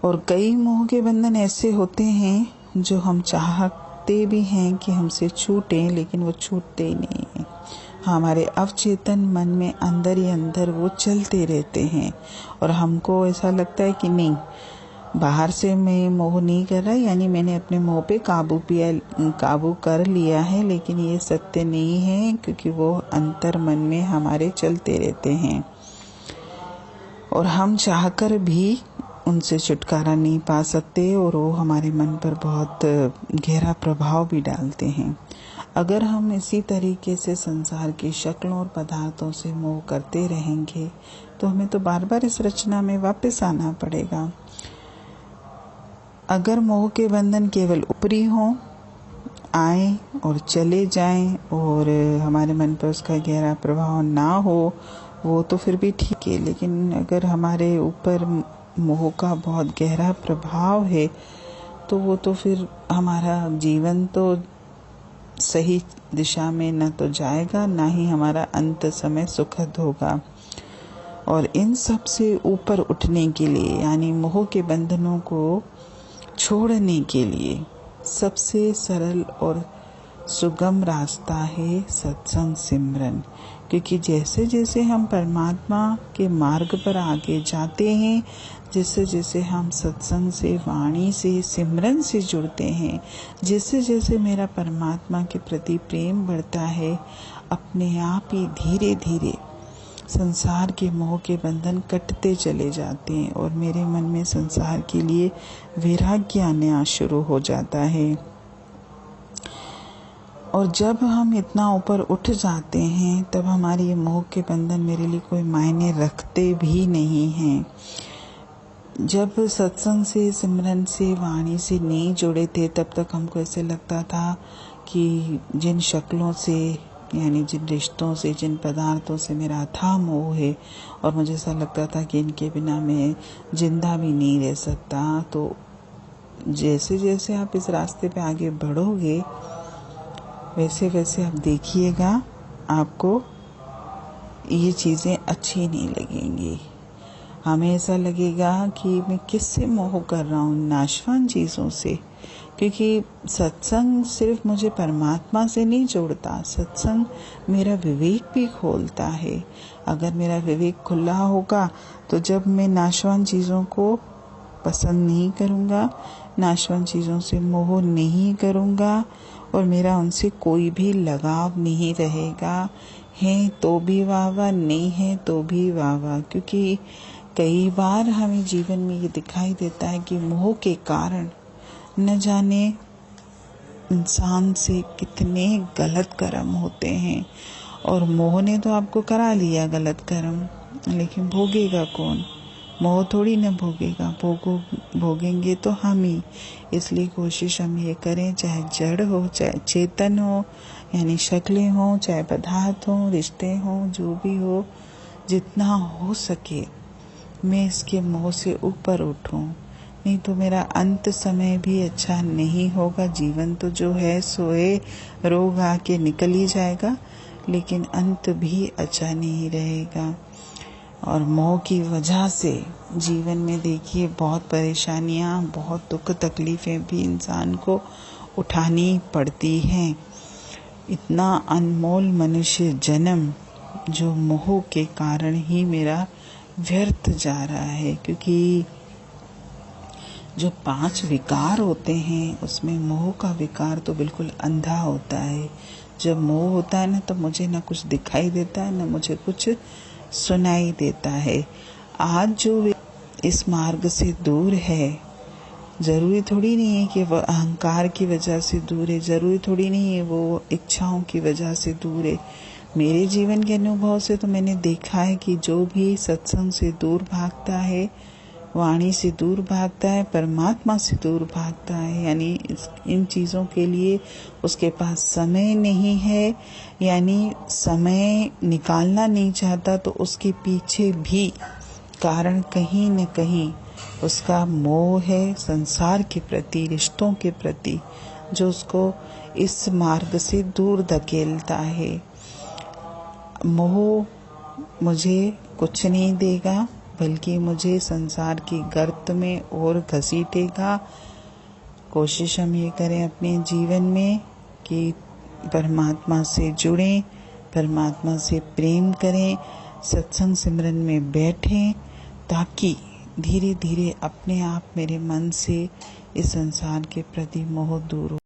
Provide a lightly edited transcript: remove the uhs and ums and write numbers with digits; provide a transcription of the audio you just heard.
और कई मोह के बंधन ऐसे होते हैं जो हम चाहते भी हैं कि हमसे छूटें, लेकिन वो छूटते ही नहीं हैं। हमारे अवचेतन मन में अंदर ही अंदर वो चलते रहते हैं और हमको ऐसा लगता है कि नहीं, बाहर से मैं मोह नहीं कर रहा, यानी मैंने अपने मोह पे काबू कर लिया है, लेकिन ये सत्य नहीं है, क्योंकि वो अंतर मन में हमारे चलते रहते हैं और हम चाहकर भी उनसे छुटकारा नहीं पा सकते और वो हमारे मन पर बहुत गहरा प्रभाव भी डालते हैं। अगर हम इसी तरीके से संसार की शक्लों और पदार्थों से मोह करते रहेंगे तो हमें तो बार बार इस रचना में वापस आना पड़ेगा। अगर मोह के बंधन केवल ऊपरी हों, आए और चले जाएं और हमारे मन पर उसका गहरा प्रभाव ना हो, वो तो फिर भी ठीक है। लेकिन अगर हमारे ऊपर मोह का बहुत गहरा प्रभाव है तो वो तो फिर हमारा जीवन तो सही दिशा में न तो जाएगा, ना ही हमारा अंत समय सुखद होगा। और इन सब से ऊपर उठने के लिए, यानी मोह के बंधनों को छोड़ने के लिए सबसे सरल और सुगम रास्ता है सत्संग सिमरन। क्योंकि जैसे जैसे हम परमात्मा के मार्ग पर आगे जाते हैं, जैसे जैसे हम सत्संग से, वाणी से, सिमरन से जुड़ते हैं, जैसे जैसे मेरा परमात्मा के प्रति प्रेम बढ़ता है, अपने आप ही धीरे धीरे संसार के मोह के बंधन कटते चले जाते हैं और मेरे मन में संसार के लिए वैराग्य आना शुरू हो जाता है। और जब हम इतना ऊपर उठ जाते हैं तब हमारे ये मोह के बंधन मेरे लिए कोई मायने रखते भी नहीं हैं। जब सत्संग से, सिमरन से, वाणी से नहीं जुड़े थे तब तक हमको ऐसे लगता था कि जिन शक्लों से, यानी जिन रिश्तों से, जिन पदार्थों से मेरा अथाह मोह है और मुझे ऐसा लगता था कि इनके बिना मैं जिंदा भी नहीं रह सकता। तो जैसे जैसे आप इस रास्ते पे आगे बढ़ोगे वैसे वैसे आप देखिएगा आपको ये चीज़ें अच्छी नहीं लगेंगी। हमें ऐसा लगेगा कि मैं किससे मोह कर रहा हूँ, नाशवान चीज़ों से। क्योंकि सत्संग सिर्फ मुझे परमात्मा से नहीं जोड़ता, सत्संग मेरा विवेक भी खोलता है। अगर मेरा विवेक खुला होगा तो जब मैं नाशवान चीज़ों को पसंद नहीं करूँगा, नाशवान चीज़ों से मोह नहीं करूँगा और मेरा उनसे कोई भी लगाव नहीं रहेगा। है तो भी वाह वाह, नहीं है तो भी वाह वाह। क्योंकि कई बार हमें जीवन में ये दिखाई देता है कि मोह के कारण न जाने इंसान से कितने गलत कर्म होते हैं और मोह ने तो आपको करा लिया गलत कर्म, लेकिन भोगेगा कौन? मोह थोड़ी न भोगेगा, भोगेंगे तो हम ही। इसलिए कोशिश हम ये करें, चाहे जड़ हो चाहे चेतन हो, यानी शक्लें हो चाहे पदार्थ हो, रिश्ते हो, जो भी हो, जितना हो सके मैं इसके मोह से ऊपर उठूं। नहीं तो मेरा अंत समय भी अच्छा नहीं होगा। जीवन तो जो है सो है, रोग आके निकल ही जाएगा, लेकिन अंत भी अच्छा नहीं रहेगा। और मोह की वजह से जीवन में देखिए बहुत परेशानियां, बहुत दुख तकलीफें भी इंसान को उठानी पड़ती हैं। इतना अनमोल मनुष्य जन्म जो मोह के कारण ही मेरा व्यर्थ जा रहा है। क्योंकि जो 5 विकार होते हैं उसमें मोह का विकार तो बिल्कुल अंधा होता है। जब मोह होता है ना तो मुझे ना कुछ दिखाई देता है, ना मुझे कुछ सुनाई देता है। आज जो इस मार्ग से दूर है, जरूरी थोड़ी नहीं है कि वो अहंकार की वजह से दूर है, जरूरी थोड़ी नहीं है वो इच्छाओं की वजह से दूर है। मेरे जीवन के अनुभव से तो मैंने देखा है कि जो भी सत्संग से दूर भागता है, वाणी से दूर भागता है, परमात्मा से दूर भागता है, यानी इन चीज़ों के लिए उसके पास समय नहीं है, यानी समय निकालना नहीं चाहता, तो उसके पीछे भी कारण कहीं न कहीं उसका मोह है संसार के प्रति, रिश्तों के प्रति, जो उसको इस मार्ग से दूर धकेलता है। मोह मुझे कुछ नहीं देगा, बल्कि मुझे संसार की गर्त में और घसीटेगा। कोशिश हम ये करें अपने जीवन में कि परमात्मा से जुड़ें, परमात्मा से प्रेम करें, सत्संग सिमरन में बैठें, ताकि धीरे धीरे अपने आप मेरे मन से इस संसार के प्रति मोह दूर हो।